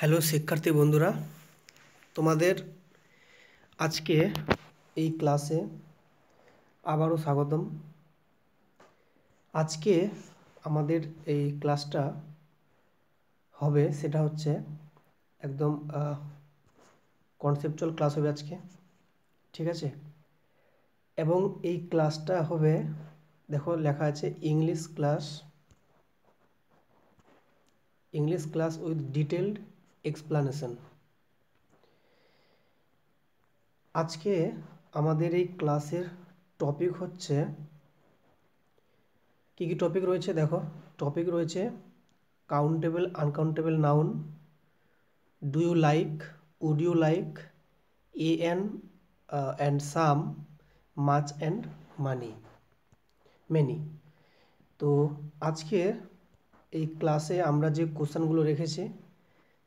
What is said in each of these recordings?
Hello শিক্ষার্থী বন্ধুরা, তোমাদের আজকে এই ক্লাসে আবারও স্বাগতম। আজকে আমাদের এই ক্লাসটা হবে সেটা হচ্ছে একদম কনসেপচুয়াল ক্লাস হবে আজকে, ঠিক আছে? এবং এই ক্লাসটা হবে, দেখো লেখা আছে English class with detailed explanation. আজকে আমাদের এই ক্লাসের টপিক হচ্ছে, কী কী টপিক রয়েছে দেখো। টপিক রয়েছে countable uncountable noun, do you like, would you like, and some, much and money, many. তো আজকে এই ক্লাসে আমরা যে কোশ্চেনগুলো রেখেছি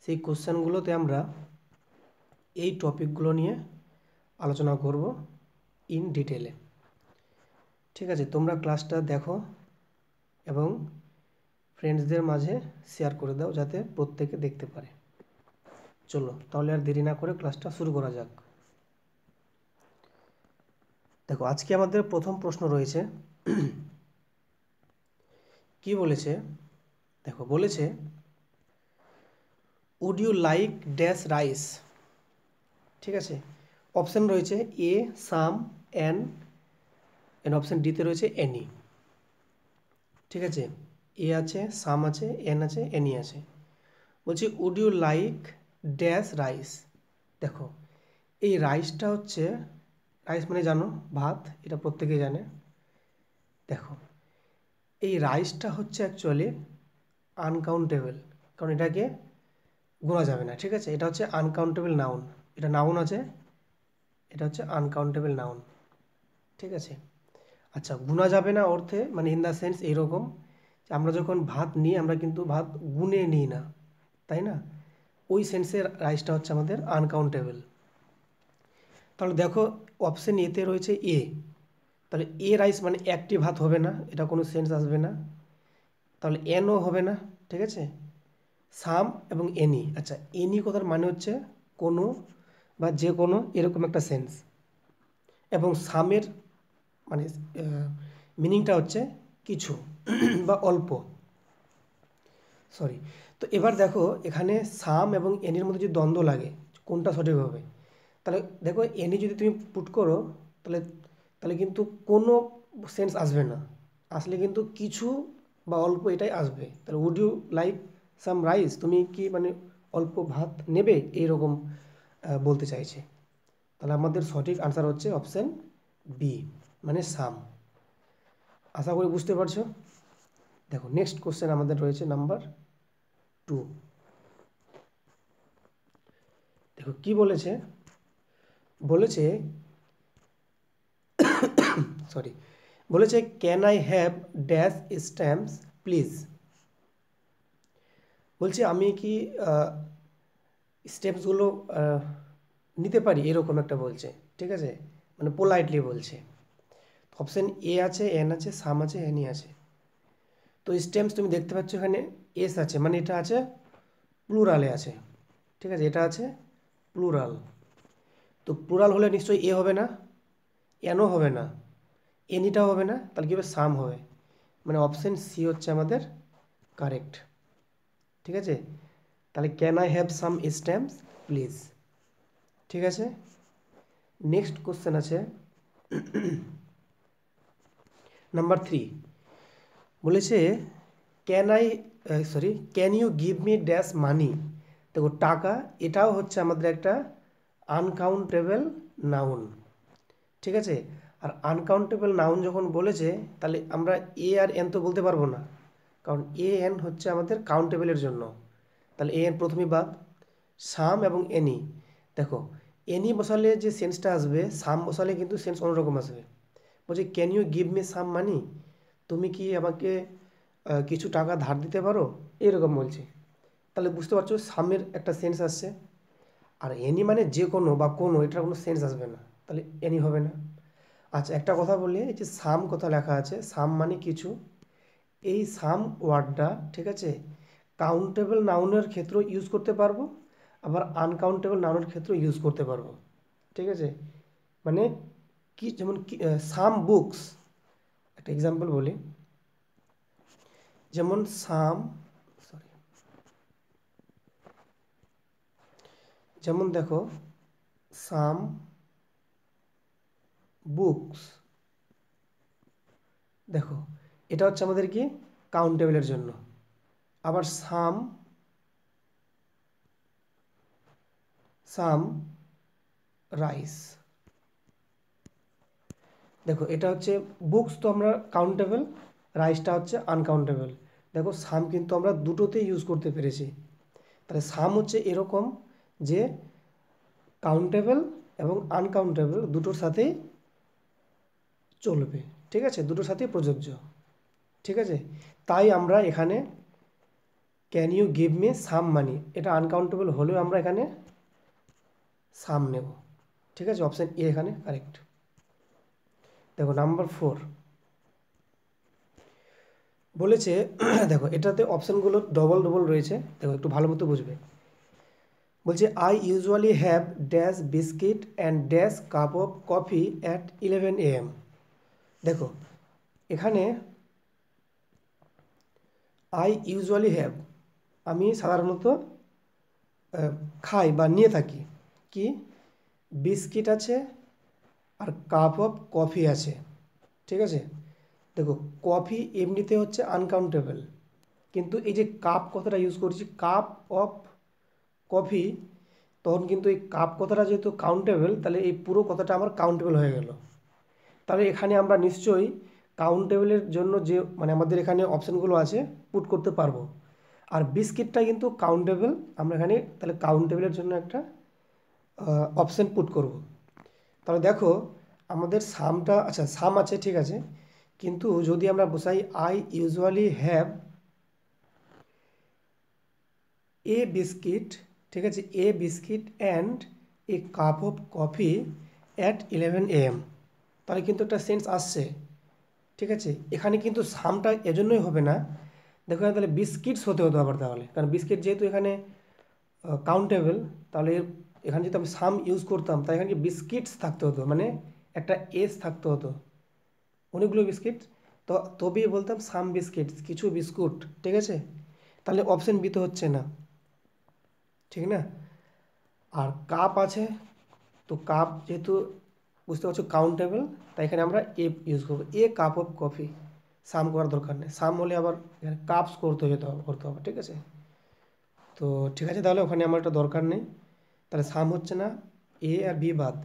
সেই কোশ্চেনগুলোতে আমরা এই টপিকগুলো নিয়ে আলোচনা করব ইন ডিটেলে, ঠিক আছে? তোমরা ক্লাসটা দেখো এবং ফ্রেন্ডসদের মাঝে শেয়ার করে দাও যাতে প্রত্যেকে দেখতে পারে। চলো তাহলে আর দেরি না করে ক্লাসটা শুরু করা যাক। দেখো আজকে আমাদের প্রথম প্রশ্ন রয়েছে, কি বলেছে দেখো, বলেছে would you like dash rice, ঠিক আছে? অপশান রয়েছে এ সাম, অ্যান, অপশান ডিতে রয়েছে এনি, ঠিক আছে? এ আছে, সাম আছে, এন আছে, এনি আছে। বলছি would you like dash rice. দেখো এই রাইসটা হচ্ছে, রাইস মানে জানো ভাত, এটা প্রত্যেকেই জানে। দেখো এই রাইসটা হচ্ছে অ্যাকচুয়ালি আনকাউন্টেবল, কারণ এটাকে গোনা যাবে না, ঠিক আছে? এটা হচ্ছে আনকাউন্টেবল নাউন, এটা নাউন আছে, এটা হচ্ছে আনকাউন্টেবল নাউন, ঠিক আছে? আচ্ছা, গুনা যাবে না অর্থে মানে ইন দ্য সেন্স এইরকম যে আমরা যখন ভাত নিই আমরা কিন্তু ভাত গুনে নিই না, তাই না? ওই সেন্সের রাইসটা হচ্ছে আমাদের আনকাউন্টেবল। তাহলে দেখো অপশন এতে রয়েছে এ, তাহলে এ রাইস মানে একটি ভাত হবে না, এটা কোনো সেন্স আসবে না। তাহলে এনও হবে না, ঠিক আছে? সাম এবং এনি, আচ্ছা এনি কথার মানে হচ্ছে কোনো বা যে কোনো এরকম একটা সেন্স, এবং সামের মানে মিনিংটা হচ্ছে কিছু বা অল্প, সরি। তো এবার দেখো এখানে সাম এবং এনির মধ্যে যদি দ্বন্দ্ব লাগে কোনটা সঠিক হবে, তাহলে দেখো এনি যদি তুমি পুট করো তাহলে তাহলে কিন্তু কোনো সেন্স আসবে না, আসলে কিন্তু কিছু বা অল্প এটাই আসবে। তাহলে would you like some rice, তুমি কি মানে অল্প ভাত নেবে, এইরকম বলতে চাইছে। তাহলে আমাদের সঠিক আনসার হচ্ছে অপশান বি, মানে সাম। আশা করি বুঝতে পারছো। দেখো নেক্সট কোশ্চেন আমাদের রয়েছে নাম্বার 2। দেখো কি বলেছে, বলেছে সরি, বলেছে can I have dash stamps please. বলছে আমি কি স্টেপসগুলো নিতে পারি, এরকম একটা বলছে, ঠিক আছে? মানে পোলাইটলি বলছে। অপশান এ আছে, এন আছে, সাম আছে, এনি আছে। তো স্টেমস তুমি দেখতে পাচ্ছ এখানে এস আছে, মানে এটা আছে প্লুরালে আছে, ঠিক আছে? এটা আছে প্লুরাল। তো প্লুরাল হলে নিশ্চয়ই এ হবে না, এনও হবে না, এনিটাও হবে না, তাহলে কী হবে, সাম হবে। মানে অপশান সি হচ্ছে আমাদের কারেক্ট, ঠিক আছে? তাহলে can I have some stamps please, ঠিক আছে? নেক্সট কোশ্চেন আছে নাম্বার 3। বলেছে can you give me dash money. দেখো টাকা এটাও হচ্ছে আমাদের একটা আনকাউন্টেবল নাউন, ঠিক আছে? আর আনকাউন্টেবল নাউন যখন বলেছে তাহলে আমরা এ আর এন তো বলতে পারবো না, কারণ এ এন হচ্ছে আমাদের কাউন্টেবলের জন্য। তাহলে এ এন প্রথমেই বাদ। সাম এবং এনি, দেখো এনি বসালে যে সেন্সটা আসবে, সাম বসালে কিন্তু সেন্স অন্যরকম আসবে। বলছে can you give me some money, তুমি কি আমাকে কিছু টাকা ধার দিতে পারো, এরকম বলছে। তাহলে বুঝতে পারছো সামের একটা সেন্স আসছে, আর এনি মানে যে কোনো বা কোনো, এটার কোনো সেন্স আসবে না, তাহলে এনি হবে না। আচ্ছা একটা কথা বলি, এই যে সাম কথা লেখা আছে, সাম মানে কিছু, এই সাম ওয়ার্ডটা, ঠিক আছে, কাউন্টেবল নাউনের ক্ষেত্রে ইউজ করতে পারবো, আবার আনকাউন্টেবল নাউনের ক্ষেত্রে ইউজ করতে পারবো। ঠিক আছে, মানে কি, যেমন সাম বুকস, একটা এক্সাম্পল বলি, যেমন যেমন দেখো সাম বুকস, দেখো এটা হচ্ছে আমাদের কি কাউন্টেবলের জন্য। আবার সাম রাইস, দেখো এটা হচ্ছে বুকস তো আমরা কাউন্টেবল, রাইসটা হচ্ছে আনকাউন্টেবল। দেখো সাম কিন্তু আমরা দুটোতেই ইউজ করতে পেরেছি। তাহলে সাম হচ্ছে এরকম যে কাউন্টেবল এবং আনকাউন্টেবল দুটোর সাথেই চলবে। ঠিক আছে, দুটোর সাথেই প্রযোজ্য। ঠিক আছে, তাই আমরা এখানে can you give me some money, এটা আনকাউন্টেবল হলেও আমরা এখানে সাম নেব। ঠিক আছে, অপশান এ এখানে কারেক্ট। দেখো নাম্বার 4 বলেছে দেখো এটাতে অপশানগুলো ডবল ডবল রয়েছে, দেখো একটু ভালো মতো বুঝবে। বলছে I usually have dash biscuit and dash cup of coffee at 11 AM। দেখো এখানে আই ইউজুয়ালি হ্যাভ, আমি সাধারণত খাই বা নিয়ে থাকি কি, বিস্কিট আছে আর কাপ অফ কফি আছে। ঠিক আছে, দেখো কফি এমনিতে হচ্ছে আনকাউন্টেবল, কিন্তু এই যে কাপ কথাটা ইউজ করছি, কাপ অফ কফি, তখন কিন্তু এই কাপ কথাটা যেহেতু কাউন্টেবল, তাহলে এই পুরো কথাটা আমার কাউন্টেবল হয়ে গেল। তাহলে এখানে আমরা নিশ্চয়ই কাউন্টেবলের জন্য যে মানে আমাদের এখানে অপশানগুলো আছে পুট করতে পারবো। আর বিস্কিটটা কিন্তু কাউন্টেবল, আমরা এখানে তাহলে কাউন্টেবলের জন্য একটা অপশান পুট করব। তাহলে দেখো আমাদের সামটা, আচ্ছা সাম আছে ঠিক আছে, কিন্তু যদি আমরা বসাই I usually have a biscuit, ঠিক আছে, a biscuit and a cup of coffee at 11 AM, তাহলে কিন্তু একটা সেন্স আসছে। ঠিক আছে, এখানে কিন্তু সামটা এজন্যই হবে না, দেখো তাহলে বিস্কিটস হতে হতো আবার, তাহলে কারণ বিস্কিট যেহেতু এখানে কাউন্টেবল, তাহলে এখানে যদি আমি সাম ইউজ করতাম তাই এখানে বিস্কিটস থাকতে হতো, মানে একটা এস থাকতে হতো, অনেকগুলো বিস্কিট, তো তবেই বলতাম সাম বিস্কিটস, কিছু বিস্কুট। ঠিক আছে, তাহলে অপশন বি তো হচ্ছে না, ঠিক না। আর কাপ আছে, তো কাপ যেহেতু বুঝতে পারছো কাউন্টেবল, তাই এখানে আমরা এ ইউজ করবো, এ কাপ অফ কফি, সাম করার দরকার নেই, সাম হলে আবার এখানে কাপস করতে হবে। ঠিক আছে, তো ঠিক আছে, তাহলে ওখানে আমার একটা দরকার নেই, তাহলে সাম হচ্ছে না, এ আর বি বাদ।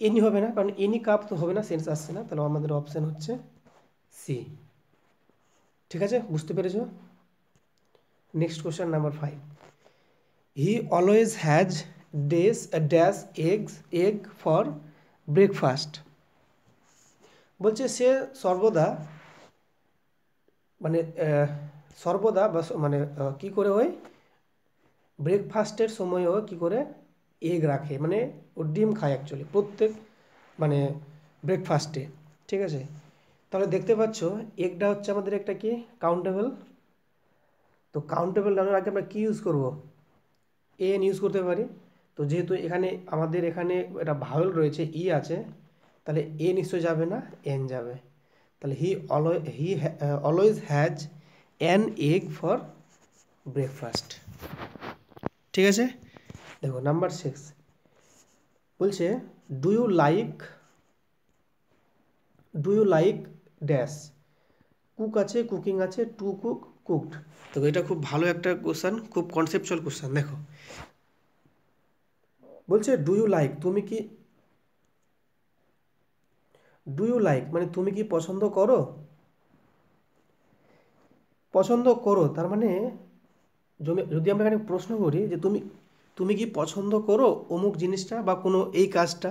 এনি হবে না, কারণ এনি কাপ তো হবে না, সেন্স আসছে না, তাহলে আমাদের অপশান হচ্ছে সি। ঠিক আছে, বুঝতে পেরেছো। Next question number 5, he always has dash egg for breakfast. বলছে সে সর্বদা, মানে সর্বদা বা মানে কী করে হয়, ব্রেকফাস্টের সময়ও কি করে এগ রাখে, মানে ও ডিম খায় অ্যাকচুয়ালি প্রত্যেক মানে ব্রেকফাস্টে। ঠিক আছে, তাহলে দেখতে পাচ্ছ এগটা হচ্ছে আমাদের একটা কি কাউন্টেবল, তো কাউন্টেবল নামের আগে আমরা কী ইউজ করব, এন ইউজ করতে পারি। তো যেহেতু এখানে আমাদের এখানে একটা ভাওয়েল রয়েছে, ই আছে, তাহলে এ নিশ্চয় যাবে না, এন যাবে। তাহলে he always has an egg for breakfast. ঠিক আছে, দেখো নাম্বার 6 বলছে do you like dash, cook আছে, কুকিং আছে, টু কুক, কুকড। তো এটা খুব ভালো একটা কোশ্চেন, খুব কনসেপচুয়াল কোশ্চেন। দেখো বলছে do you like, do you like মানে তুমি কি পছন্দ করো, তার মানে যদি আমরা এখানে প্রশ্ন করি যে তুমি কি পছন্দ করো অমুক জিনিসটা বা কোনো এই কাজটা,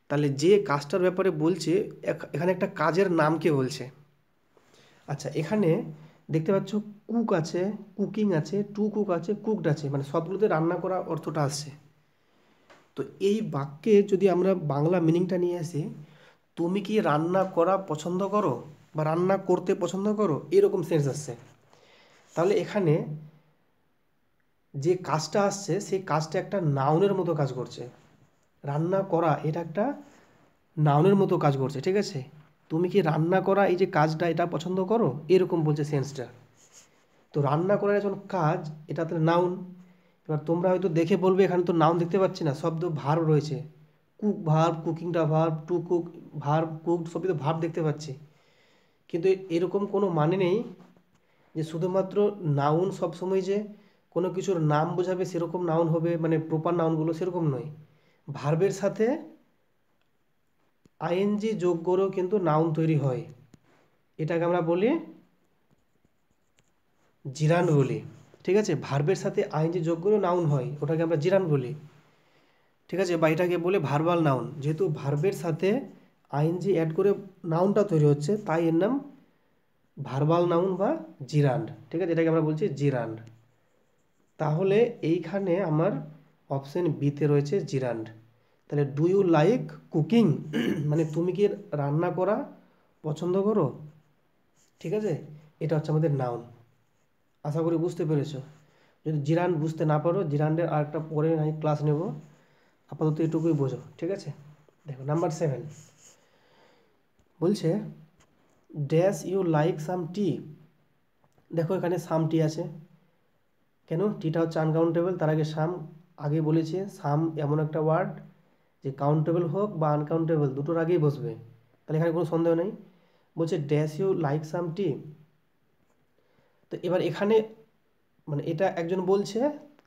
তাহলে যে কাজটার ব্যাপারে বলছে এখানে একটা কাজের নামকে বলছে। আচ্ছা এখানে দেখতে পাচ্ছ কুক আছে, কুকিং আছে, টু কুক আছে, কুকড আছে, মানে সবগুলোতে রান্না করা অর্থটা আসছে। তো এই বাক্যে যদি আমরা বাংলা মিনিংটা নিয়ে আসি, তুমি কি রান্না করা পছন্দ করো বা রান্না করতে পছন্দ করো, এরকম সেন্স আসছে। তাহলে এখানে যে কাজটা আসছে সেই কাজটা একটা নাউনের মতো কাজ করছে। রান্না করা এটা একটা নাউনের মতো কাজ করছে, ঠিক আছে? তুমি কি রান্না করা এই যে কাজটা এটা পছন্দ করো, এরকম বলছে সেন্সটা। তো রান্না করার যখন কাজ, এটা তো নাউন। এবার তোমরা হয়তো দেখে বলবে এখানে তো নাউন দেখতে পাচ্ছি না, শব্দ ভার্ব রয়েছে। কুক ভার্ব, কুকিংটা verb, to cook verb, cooked সবই তো ভার্ব দেখতে পাচ্ছি। কিন্তু এরকম কোনো মানে নেই যে শুধুমাত্র নাউন সবসময় যে কোনো কিছুর নাম বোঝাবে সেরকম নাউন হবে, মানে প্রপার নাউনগুলো সেরকম নয়। ভার্বের সাথে আইএনজি যোগ করেও কিন্তু নাউন তৈরি হয়। এটাকে আমরা বলি জিরান্ড বলি, ঠিক আছে? ভার্বের সাথে আইএনজি যোগ করেও নাউন হয়, ওটাকে আমরা জিরান্ড বলি, ঠিক আছে? বা এটাকে বলে ভার্বাল নাউন। যেহেতু ভার্বের সাথে আইএনজি অ্যাড করে নাউনটা তৈরি হচ্ছে, তাই এর নাম ভার্বাল নাউন বা জিরান্ড, ঠিক আছে? এটাকে আমরা বলছি জিরান্ড। তাহলে এইখানে আমার অপশন বিতে রয়েছে জিরান্ড। তাহলে ডু ইউ লাইক কুকিং মানে তুমি কি রান্না করা পছন্দ করো, ঠিক আছে? এটা হচ্ছে আমাদের নাউন। আশা করি বুঝতে পেরেছো। যদি জিরান্ড বুঝতে না পারো, জিরান্ডের আরেকটা পরে আমি ক্লাস নেব, আপাতত এটুকুই বোঝো, ঠিক আছে? দেখো নাম্বার 7 বলছে ড্যাশ ইউ লাইক সাম টি। দেখো এখানে সাম টি আছে, কেন? টিটা হচ্ছে আনকাউন্টেবল, তার আগে সাম। আগে বলেছে সাম এমন একটা ওয়ার্ড যে কাউন্টেবল হোক বা আনকাউন্টেবল দুটোর আগেই বসবে, তাহলে এখানে কোনো সন্দেহ নেই। বলছে ড্যাশ ইউ লাইক সাম টি। তো এবার এখানে মানে এটা একজন বলছে,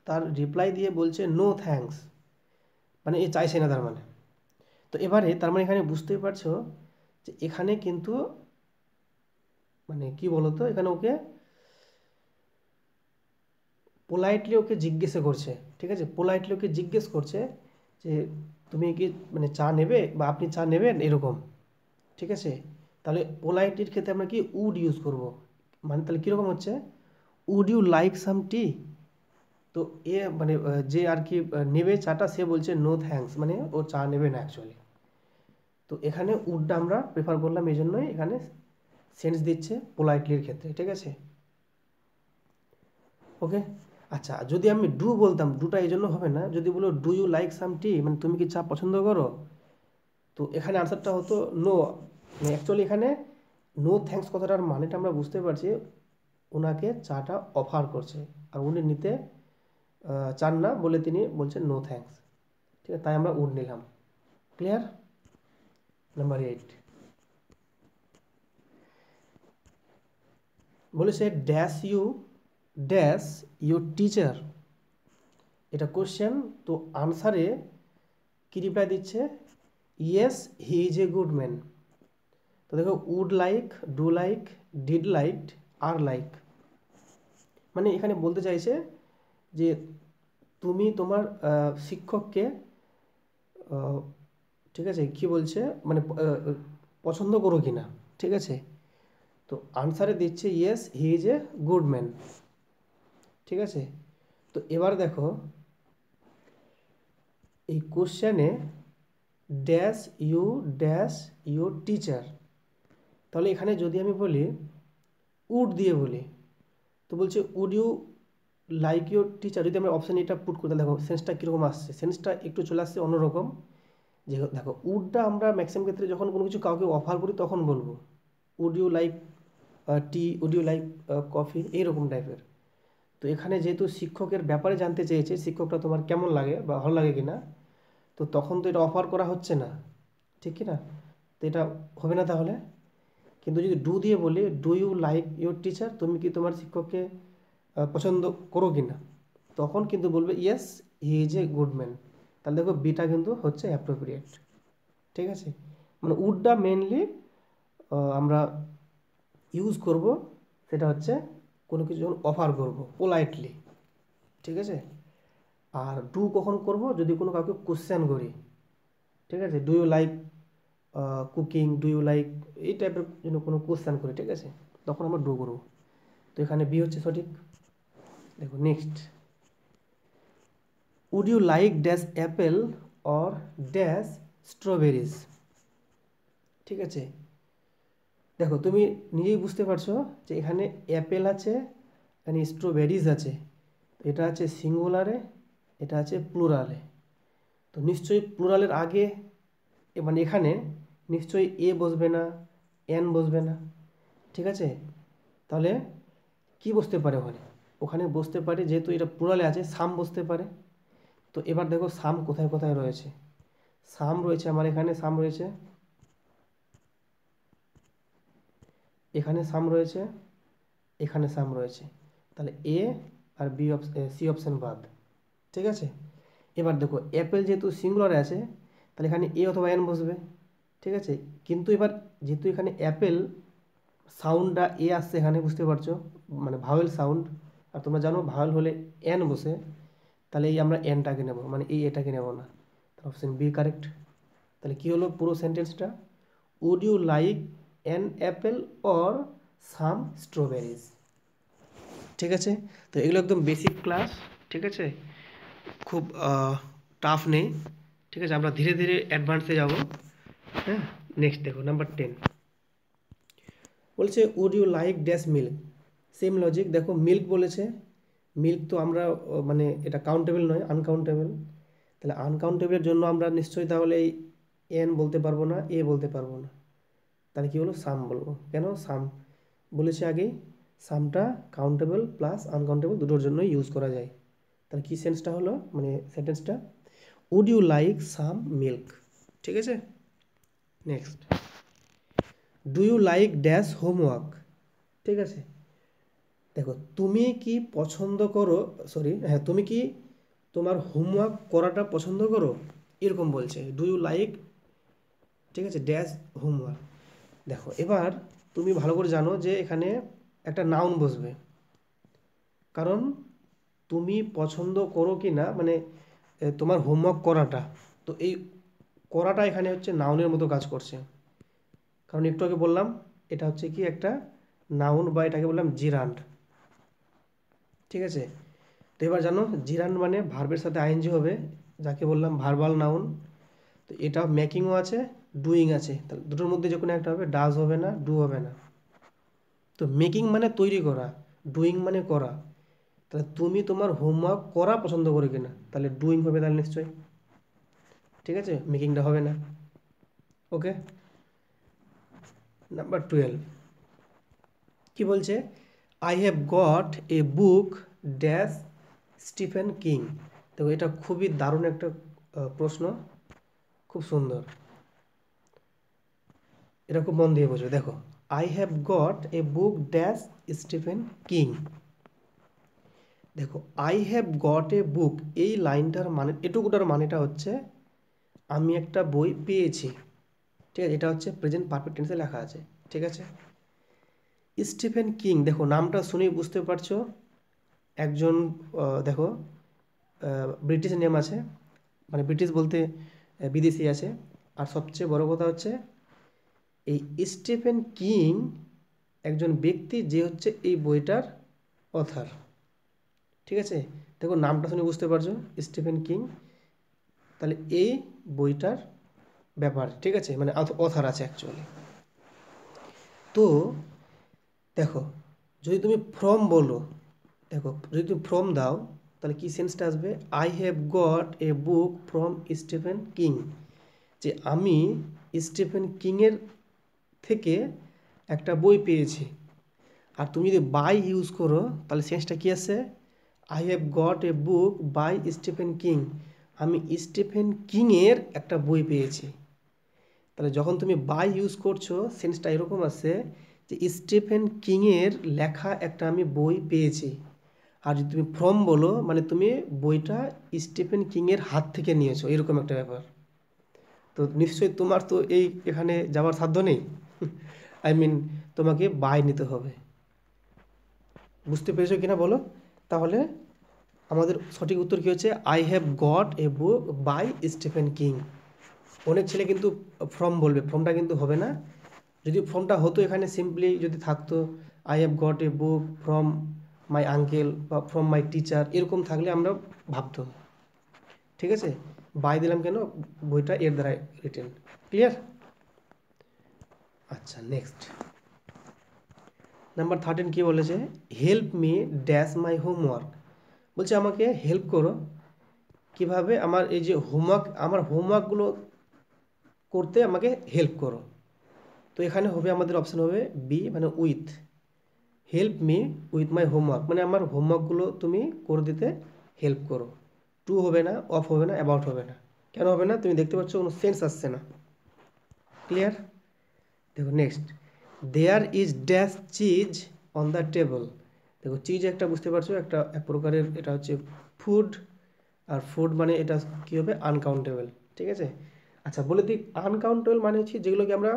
তার রিপ্লাই দিয়ে বলছে নো থ্যাঙ্কস, মানে এ চাইছে না তার মানে। তো এবারে তার মানে এখানে বুঝতেই পারছো যে এখানে কিন্তু মানে কি বলতো, এখানে ওকে পোলাইটলি ওকে জিজ্ঞেস করছে, ঠিক আছে? পোলাইটলি ওকে জিজ্ঞেস করছে যে তুমি কি মানে চা নেবে বা আপনি চা নেবেন, এরকম, ঠিক আছে? তাহলে পোলাইটলির ক্ষেত্রে আমরা কি উড ইউজ করব, মানে তাহলে কীরকম হচ্ছে, উড ইউ লাইক সাম টি। তো এ মানে যে আর কি নেবে চাটা, সে বলছে নো থ্যাঙ্কস, মানে ও চা নেবে না অ্যাকচুয়ালি। তো এখানে উডটা আমরা প্রেফার করলাম, এই জন্যই এখানে সেন্স দিচ্ছে পোলাইটলির ক্ষেত্রে, ঠিক আছে? ওকে। আচ্ছা, যদি আমি ডু বলতাম, ডুটা এই জন্য হবে না, যদি বলো ডু ইউ লাইক সাম টি, মানে তুমি কি চা পছন্দ করো, তো এখানে আনসারটা হতো নো। মানে অ্যাকচুয়ালি এখানে নো থ্যাঙ্কস কথাটার মানেটা আমরা বুঝতে পারছি, ওনাকে চাটা অফার করছে আর উনি নিতে চান না বলে তিনি বলছেন নো থ্যাঙ্কস, ঠিক আছে? তাই আমরা উড নিলাম। ক্লিয়ার? নাম্বার 8 বলেছে ড্যাশ ইউর টিচার। এটা কোশ্চেন, তো আনসারে কি রিপ্লাই দিচ্ছে, yes he is a good man. তো দেখো would like, do like, did like, আর লাইক, মানে এখানে বলতে চাইছে যে তুমি তোমার শিক্ষককে ঠিক আছে কি বলছে, মানে পছন্দ করো কি না, ঠিক আছে? তো আনসারে দিচ্ছে yes he is a good man, ঠিক আছে? তো এবার দেখো এই কোশ্চেনে ড্যাশ ইউর টিচার, তাহলে এখানে যদি আমি বলি উড দিয়ে বলি, তো বলছে would you like your teacher. যদি আমরা অপশান এটা পুট করতে, দেখো সেন্সটা কীরকম আসছে, সেন্সটা একটু চলে আসছে অন্যরকম। যে দেখো উডটা আমরা ম্যাক্সিমাম ক্ষেত্রে যখন কোনো কিছু কাউকে অফার করি তখন বলবো, would you like tea, would you like coffee, এইরকম টাইপের। তো এখানে যেহেতু শিক্ষকের ব্যাপারে জানতে চেয়েছে, শিক্ষকটা তোমার কেমন লাগে বা ভালো লাগে কি না, তো তখন তো এটা অফার করা হচ্ছে না, ঠিক কি না? তো এটা হবে না তাহলে। কিন্তু যদি ডু দিয়ে বলি do you like your teacher, তুমি কি তোমার শিক্ষককে পছন্দ করো কি না, তখন কিন্তু বলবে yes he is a good man. তাহলে দেখো বিটা কিন্তু হচ্ছে অ্যাপ্রোপ্রিয়েট, ঠিক আছে? মানে উডটা মেনলি আমরা ইউজ করব, সেটা হচ্ছে কোনো কিছু যখন অফার করব পোলাইটলি, ঠিক আছে? আর ডু কখন করব, যদি কোনো কাউকে কোশ্চেন করি, ঠিক আছে? Do you like cooking, do you like, এই টাইপের জন্য কোনো কোশ্চেন করি, ঠিক আছে? তখন আমরা ডু করব। তো এখানে বি হচ্ছে সঠিক। দেখো next, would you like dash apple or dash strawberries, ঠিক আছে? দেখো তুমি নিজেই বুঝতে পারছো যে এখানে অ্যাপেল আছে, এখানে স্ট্রবেরিজ আছে, এটা আছে সিঙ্গুলারে, এটা আছে প্লুরালে। তো নিশ্চয়ই প্লুরালের আগে মানে এখানে নিশ্চয়ই এ বসবে না, এন বসবে না, ঠিক আছে? তাহলে কি বসতে পারে ওখানে? ওখানে বসতে পারে, যেহেতু এটা প্লুরালে আছে, সাম বসতে পারে। তো এবার দেখো সাম কোথায় কোথায় রয়েছে। সাম রয়েছে আমার এখানে, সাম রয়েছে এখানে, সাম রয়েছে এখানে, সাম রয়েছে। তাহলে এ আর বি সি অপশন বাদ, ঠিক আছে? এবার দেখো অ্যাপেল যেহেতু সিঙ্গুলারে আছে, তাহলে এখানে এ অথবা এন বসবে, ঠিক আছে? কিন্তু এবার যেহেতু এখানে অ্যাপেল সাউন্ডটা এ আসছে এখানে, বুঝতে পারছো, মানে ভাওয়েল সাউন্ড, আর তোমরা জানো ভাওয়েল হলে এন বসে, তাহলে এই আমরা এনটাকে নেব, মানে এই এটাকে নেব না। Option B correct. তাহলে কি হলো পুরো সেন্টেন্সটা? Would you like an apple or some strawberries, ঠিক আছে? তো এগুলো একদম বেসিক ক্লাস, ঠিক আছে? খুব টাফ নেই, ঠিক আছে? আমরা ধীরে ধীরে অ্যাডভান্সে যাব। হ্যাঁ, নেক্সট দেখো নাম্বার 10 বলছে would you like dash milk. Same logic, দেখো মিল্ক বলেছে, মিল্ক তো আমরা মানে এটা কাউন্টেবল নয়, আনকাউন্টেবল। তাহলে আনকাউন্টেবলের জন্য আমরা নিশ্চয়ই তাহলে এই এন বলতে পারবো না, এ বলতে পারবো না। তাহলে কি হলো, সাম বলবো। কেন? সাম বলেছে আগেই, সামটা কাউন্টেবল প্লাস আনকাউন্টেবল দুটোর জন্য ইউজ করা যায়। তাহলে কি সেন্সটা হলো, মানে সেন্টেন্সটা, would you like some milk, ঠিক আছে? Next, do you like dash homework, ঠিক আছে? দেখো তুমি কি পছন্দ করো, সরি হ্যাঁ, তুমি কি তোমার হোমওয়ার্ক করাটা পছন্দ করো, এরকম বলছে। ডু ইউ লাইক, ঠিক আছে, ড্যাশ হোমওয়ার্ক। দেখো এবার তুমি ভালো করে জানো যে এখানে একটা নাউন বসবে, কারণ তুমি পছন্দ করো কি না, মানে তোমার হোমওয়ার্ক করাটা, তো এই করাটা এখানে হচ্ছে নাউনের মতো কাজ করছে। কারণ একটু আগে বললাম এটা হচ্ছে কি একটা নাউন, বা এটাকে বললাম জিরান্ড, ঠিক আছে? তো এবার জানো জিরান্ড মানে ভার্বের সাথে আইএনজি হবে, যাকে বললাম ভার্বাল নাউন। তো এটা মেকিংও আছে, ডুইং আছে, তাহলে দুটোর মধ্যে যে কোনো একটা হবে, ডাজ হবে না, ডু হবে না। তো মেকিং মানে তৈরি করা, ডুইং মানে করা। তাহলে তুমি তোমার হোমওয়ার্ক করা পছন্দ করো কিনা, তাহলে ডুইং হবে তাহলে নিশ্চয়ই, ঠিক আছে? মেকিংটা হবে না। ওকে, নাম্বার 12 কি বলছে, I have got a book dash Stephen king. তো এটা খুবই দারুণ একটা প্রশ্ন, খুব সুন্দর, এটা খুব মন দিয়ে বোঝো। দেখো I have got a book dash Stephen king. দেখো আই হ্যাভ গট এ বুক, এই লাইনটার মানে, এটুকুটার মানেটা হচ্ছে আমি একটা বই পেয়েছি, ঠিক আছে? এটা হচ্ছে প্রেজেন্ট পারফেক্ট টেন্সে লেখা আছে, ঠিক আছে? স্টিফেন কিং, দেখো নামটা শুনেই বুঝতে পারছো একজন দেখো ব্রিটিশ নেম আছে, মানে ব্রিটিশ বলতে বিদেশি আছে। আর সবচেয়ে বড় কথা হচ্ছে এই স্টিফেন কিং একজন ব্যক্তি, যে হচ্ছে এই বইটার অথার, ঠিক আছে? দেখো নামটা শুনে বুঝতে পারছো স্টিফেন কিং, তাহলে এই বইটার ব্যাপার, ঠিক আছে? মানে অথার আছে অ্যাকচুয়ালি। তো দেখো যদি তুমি ফ্রম বলো, দেখো যদি তুমি ফ্রম দাও, তাহলে কি সেন্সটা আসবে, I have got a book from Stephen king, যে আমি স্টিফেন কিংয়ের থেকে একটা বই পেয়েছি। আর তুমি যদি বাই ইউজ করো, তাহলে সেন্সটা কী আসে, I have got a book by Stephen King, আমি স্টিফেন কিংয়ের একটা বই পেয়েছি। তাহলে যখন তুমি বাই ইউজ করছো, সেন্সটা এরকম আসে যে স্টিফেন কিংয়ের লেখা একটা আমি বই পেয়েছি। আর যদি তুমি ফ্রম বলো, মানে তুমি বইটা স্টিফেন কিংয়ের হাত থেকে নিয়েছো, এরকম একটা ব্যাপার। তো নিশ্চয়ই তোমার তো এই এখানে যাওয়ার সাধ্য নেই, আই মিন তোমাকে বাই নিতে হবে। বুঝতে পেরেছো কিনা বলো? তাহলে আমাদের সঠিক উত্তর কী হচ্ছে, I have got a book by Stephen King. অনেক ছেলে কিন্তু ফ্রম বলবে, ফ্রমটা কিন্তু হবে না। যদি ফ্রমটা হতো এখানে সিম্পলি যদি থাকতো I have got a book from my uncle বা ফ্রম মাই টিচার, এরকম থাকলে আমরা ভাবতাম, ঠিক আছে? বাই দিলাম কেন, বইটা এর দ্বারা রিটেন, ক্লিয়ার? আচ্ছা নেক্সট নাম্বার 13 কি বলেছে, help me dash my homework, বলছে আমাকে হেল্প করো কিভাবে আমার এই যে হোমওয়ার্কগুলো করতে আমাকে হেল্প করো। তো এখানে হবে আমাদের অপশান হবে বি, মানে with. Help me with my homework, মানে আমার হোমওয়ার্কগুলো তুমি করে দিতে হেল্প করো। টু হবে না, অফ হবে না, অ্যাবাউট হবে না। কেন হবে না? তুমি দেখতে পাচ্ছ কোনো সেন্স আসছে না। ক্লিয়ার? দেখো next, there is dash cheese on the table. দেখো চিজ একটা বুঝতে পারছো, একটা এক প্রকারের, এটা হচ্ছে ফুড। আর ফুড মানে এটা কী হবে, আনকাউন্টেবল। ঠিক আছে, আচ্ছা বলে দিই, আনকাউন্টেবল মানে হচ্ছে যেগুলোকে আমরা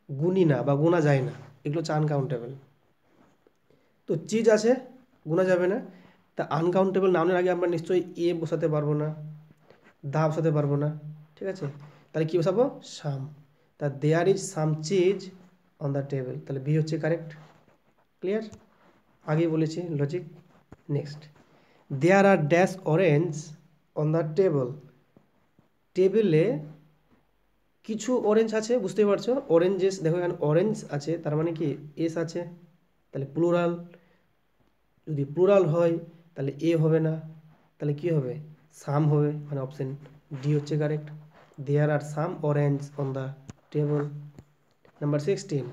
গুনি না বা গোনা যায় না, এগুলো হচ্ছে আনকাউন্টেবল। তো চিজ আছে, গোনা যাবে না। তা আনকাউন্টেবল নাউনের আগে আমরা নিশ্চয়ই এ বসাতে পারবো না, দা বসাতে পারবো না। ঠিক আছে, তাহলে কী বসাবো, সাম। তা there is some cheese on the table, তাহলে বি হচ্ছে কারেক্ট। ক্লিয়ার? আগেই বলেছি logic. Next, there are dash orange on the table. টেবিলে কিছু অরেঞ্জ আছে, বুঝতে পারছো, অরেঞ্জেস। দেখো এখানে অরেঞ্জ আছে, তার মানে কি এস আছে, তাহলে প্লুরাল। যদি প্লুরাল হয় তাহলে এ হবে না, তাহলে কি হবে, সাম হবে, মানে অপশন ডি হচ্ছে correct. There are some orange on the table. Number 16,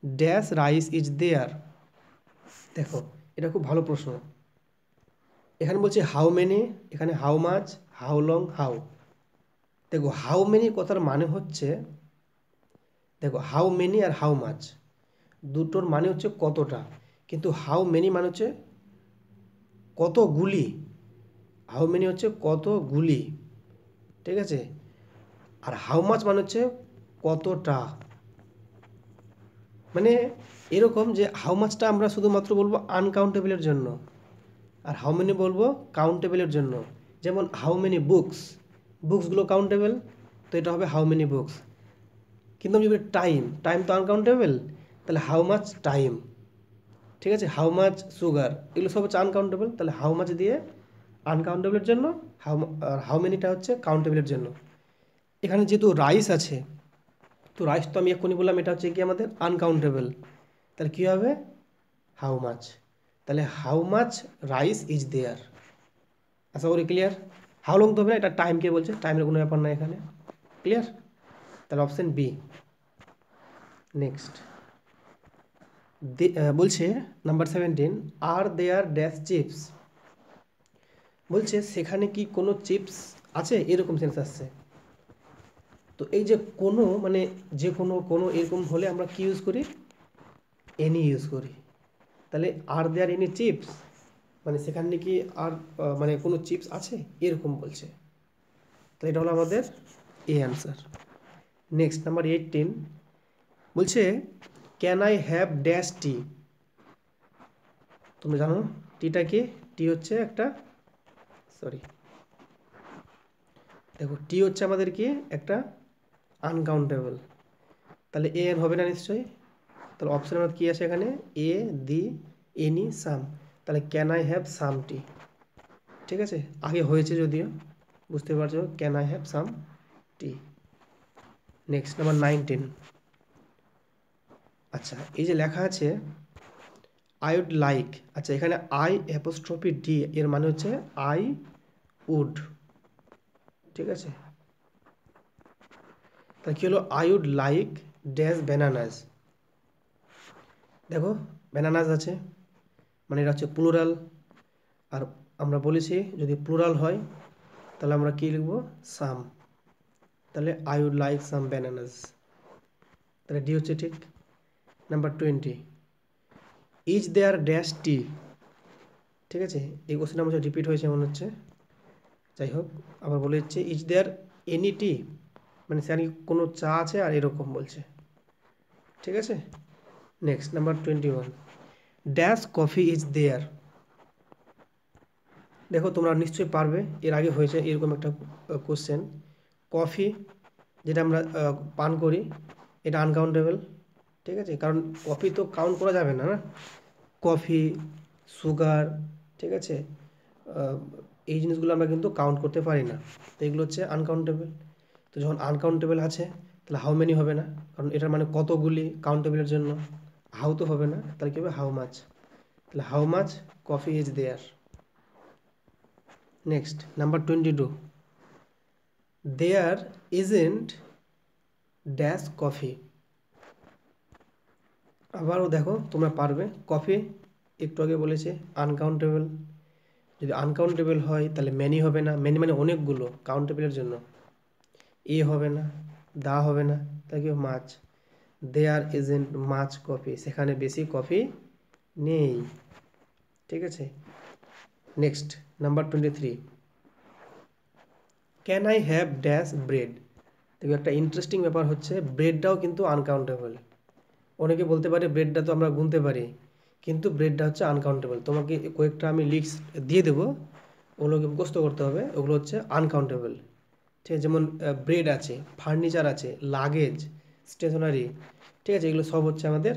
dash rice is there. দেখো এটা খুব ভালো প্রশ্ন। এখানে বলছে হাউ মেনি, এখানে how much, how long, how. দেখো হাউ মেনি কথার মানে হচ্ছে, দেখো হাউ মেনি আর হাউ মাচ দুটোর মানে হচ্ছে কতটা, কিন্তু হাউ মেনি মানে হচ্ছে কতগুলি। হাউ মেনি হচ্ছে কতগুলি, ঠিক আছে। আর হাউ মাচ মানে হচ্ছে কতটা। মানে এরকম যে হাউ মাচটা আমরা শুধুমাত্র বলবো আনকাউন্টেবলের জন্য, আর হাউ মেনি বলবো কাউন্টেবলের জন্য। যেমন হাউ মেনি বুকস, বুকসগুলো কাউন্টেবল, তো এটা হবে হাউ মেনি বুকস। কিন্তু আমি যদি টাইম, টাইম তো আনকাউন্টেবল, তাহলে হাউ মাচ টাইম। ঠিক আছে, হাউ মাচ সুগার, এগুলো সব হচ্ছে আনকাউন্টেবল, তাহলে হাউ মাচ দিয়ে আনকাউন্টেবলের জন্য, হাউ মেনিটা হচ্ছে কাউন্টেবলের জন্য। এখানে যেহেতু রাইস আছে, তো রাইস তো আমি এক্ষুনি বললাম এটা হচ্ছে কি আমাদের আনকাউন্টেবল, তাহলে কী হবে, হাউ মাচ। তাহলে হাউ মাচ রাইস ইজ দেয়ার। আশা করি ক্লিয়ার। হাউ লং তো হবে না, এটা টাইমকে বলছে, টাইমের কোনো ব্যাপার না এখানে। ক্লিয়ার? তাহলে অপশন বি। নেক্সট বলছে number 17, R there dash chips. বলছে সেখানে কি কোনো চিপস আছে, এরকম সেন্স আসছে। তো এই যে কোনো মানে যে কোনো এরকম হলে আমরা কি ইউজ করি, এনি ইউজ করি। তাহলে আর দেয়ার এনি চিপস, মানে সেখানে কি আর মানে কোনো চিপস আছে, এরকম বলছে। তাহলে এটা হলো আমাদের এ অ্যান্সার। নেক্সট নাম্বার 18 বলছে ক্যান আই হ্যাভ ড্যাশ টি। তুমি জানো টিটা কি? টি হচ্ছে একটা, সরি, দেখো টি হচ্ছে আমাদের কি একটা আনকাউন্টেবল, তাহলে এ এন হবে না নিশ্চয়ই। তাহলে অপশন আমার কী আছে এখানে, এ দি এনি সাম, তাহলে ক্যান আই হ্যাভ সাম টি। ঠিক আছে, আগে হয়েছে যদিও, বুঝতে পারছো, can I have some T. Next number 19, আচ্ছা এই যে লেখা আছে আই উড লাইক, আচ্ছা এখানে আই অ্যাপোস্ট্রফি ডি এর মানে হচ্ছে আই উড। ঠিক আছে, তাহলে কী হলো, I would like dash bananas. দেখো ব্যানানাস আছে, মানে এটা হচ্ছে প্লুরাল। আর আমরা বলেছি যদি প্লুরাল হয় তাহলে আমরা কী লিখব, সাম। তাহলে I would like some bananas, তাহলে ডি হচ্ছে ঠিক। Number 20, is there dash tea. ঠিক আছে, এই কোশ্চেনটা আমার রিপিট হয়েছে মনে হচ্ছে, যাই হোক আবার বলে দিচ্ছি, ইজ দেয়ার এনি টি, মানে স্যার কোনো চা আছে আর এরকম বলছে। ঠিক আছে, next number 21, dash coffee is there. দেখো তোমরা নিশ্চয়ই পারবে, এর আগে হয়েছে এরকম একটা কোশ্চেন। কফি যেটা আমরা পান করি, এটা আনকাউন্টেবল। ঠিক আছে, কারণ কফি তো কাউন্ট করা যাবে না, না কফি, সুগার, ঠিক আছে, এই জিনিসগুলো আমরা কিন্তু কাউন্ট করতে পারি না, তো এগুলো হচ্ছে আনকাউন্টেবল। তো যখন আনকাউন্টেবল আছে তাহলে হাউ মেনি হবে না, কারণ এটার মানে কতগুলি, কাউন্টেবলের জন্য। হাউ তো হবে না, তাহলে কি হবে হাউ মাচ। তাহলে how much coffee is there. Next number 22, there isn't dash coffee. আবারও দেখো তোমরা পারবে। কফি একটু আগে বলেছে আনকাউন্টেবল, যদি আনকাউন্টেবল হয় তাহলে ম্যানি হবে না, ম্যানি মানে অনেকগুলো, কাউন্টেবলের জন্য এ হবে না, দা হবে না, তাই কি মাছ। দেয়ার ইজেন্ট মাছ কফি, সেখানে বেশি কফি নেই। ঠিক আছে। Next number 23, can I have dash bread. দেখো একটা ইন্টারেস্টিং ব্যাপার হচ্ছে ব্রেডটাও কিন্তু আনকাউন্টেবল। অনেকে বলতে পারে ব্রেডটা তো আমরা গুনতে পারি, কিন্তু ব্রেডটা হচ্ছে আনকাউন্টেবল। তোমাকে কয়েকটা আমি লিস্ট দিয়ে দেবো, ওগুলোকে মুখস্থ করতে হবে। ওগুলো হচ্ছে আনকাউন্টেবল। ঠিক আছে, যেমন ব্রেড আছে, ফার্নিচার আছে, লাগেজ, স্টেশনারি। ঠিক আছে, এগুলো সব হচ্ছে আমাদের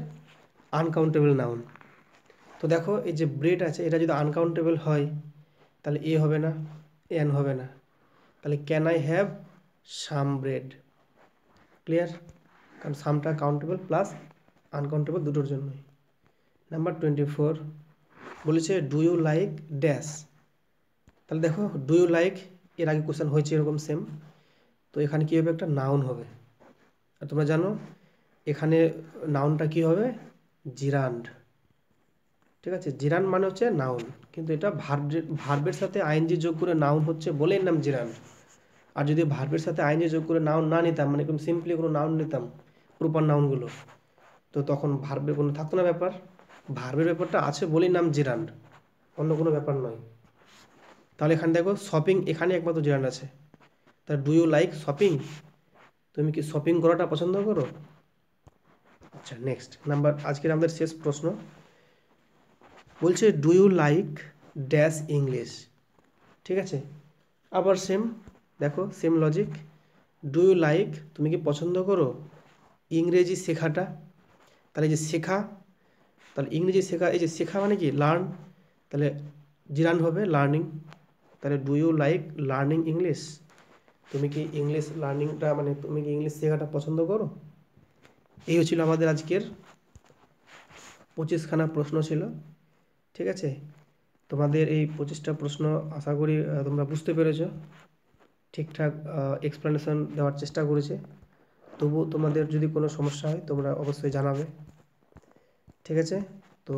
আনকাউন্টেবল নাউন। তো দেখো এই যে ব্রেড আছে, এটা যদি আনকাউন্টেবল হয় তাহলে এ হবে না, এন হবে না, তাহলে can I have some bread. Clear? কারণ সামটা কাউন্টেবল প্লাস আনকাউন্টেবল দুটোর জন্যই। নাম্বার 24 বলেছে ডু ইউ লাইক ড্যাশ। তাহলে দেখো ডু ইউ লাইক, এর আগে কোশ্চেন হয়েছে এরকম সেম। তো এখানে কী হবে, একটা নাউন হবে। আর তোমরা জানো এখানে নাউনটা কি হবে, জিরান্ড। ঠিক আছে, জিরান্ড মানে হচ্ছে নাউন, কিন্তু এটা ভার্বের সাথে আইএনজি যোগ করে নাউন হচ্ছে বলে এর নাম জিরান্ড। আর যদি ভার্বের সাথে আইএনজি যোগ করে নাউন না নিতাম, মানে একদম সিম্পলি কোনো নাউন নিতাম, প্রপার নাউনগুলো, তো তখন ভার্বের কোনো থাকতো না ব্যাপার। ভার্বের ব্যাপারটা আছে বলেই নাম জিরান্ড, অন্য কোনো ব্যাপার নয়। তাহলে এখানে দেখো শপিং, এখানে একমাত্র জিরান্ড আছে। তা ডু ইউ লাইক শপিং, তুমি কি শপিং করাটা পছন্দ করো? আচ্ছা, নেক্সট নাম্বার, আজকের আমাদের শেষ প্রশ্ন বলছে do you like dash English. ঠিক আছে, আবার সেম, দেখো same logic. Do you like, তুমি কি পছন্দ করো ইংরেজি শেখাটা। তাহলে যে শেখা, তাহলে ইংরেজি শেখা, এই যে শেখা মানে কি লার্ন, তাহলে জিরান হবে লার্নিং। তাহলে do you like learning English, তুমি কি ইংলিশ লার্নিংটা মানে তুমি কি ইংলিশ শেখাটা পছন্দ করো। এই হচ্ছিল আমাদের আজকের 25খানা প্রশ্ন ছিল। ঠিক আছে, তোমাদের এই 25টা প্রশ্ন আশা করি তোমরা বুঝতে পেরেছো। ঠিকঠাক এক্সপ্লেনেশন দেওয়ার চেষ্টা করেছে। তবু তোমাদের যদি কোনো সমস্যা হয় তোমরা অবশ্যই জানাবে। ঠিক আছে, তো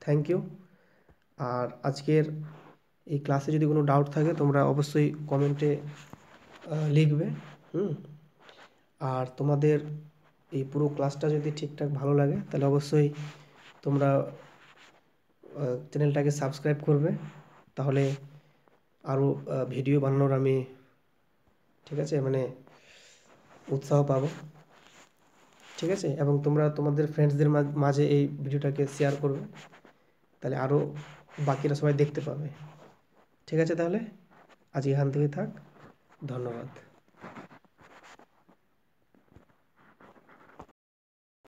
থ্যাংক ইউ। আর আজকের এই ক্লাসে যদি কোনো ডাউট থাকে তোমরা অবশ্যই কমেন্টে লিখবে। আর তোমাদের এই পুরো ক্লাসটা যদি ঠিকঠাক ভালো লাগে তাহলে অবশ্যই তোমরা চ্যানেলটাকে সাবস্ক্রাইব করবে, তাহলে আরও ভিডিও বানানোর আমি, ঠিক আছে, মানে উৎসাহ পাবো। ঠিক আছে, এবং তোমরা তোমাদের ফ্রেন্ডসদের মাঝে এই ভিডিওটাকে শেয়ার করবে, তাহলে আরও বাকিরা সবাই দেখতে পাবে। ঠিক আছে, তাহলে আজ এখান থেকে থাক, ধন্যবাদ।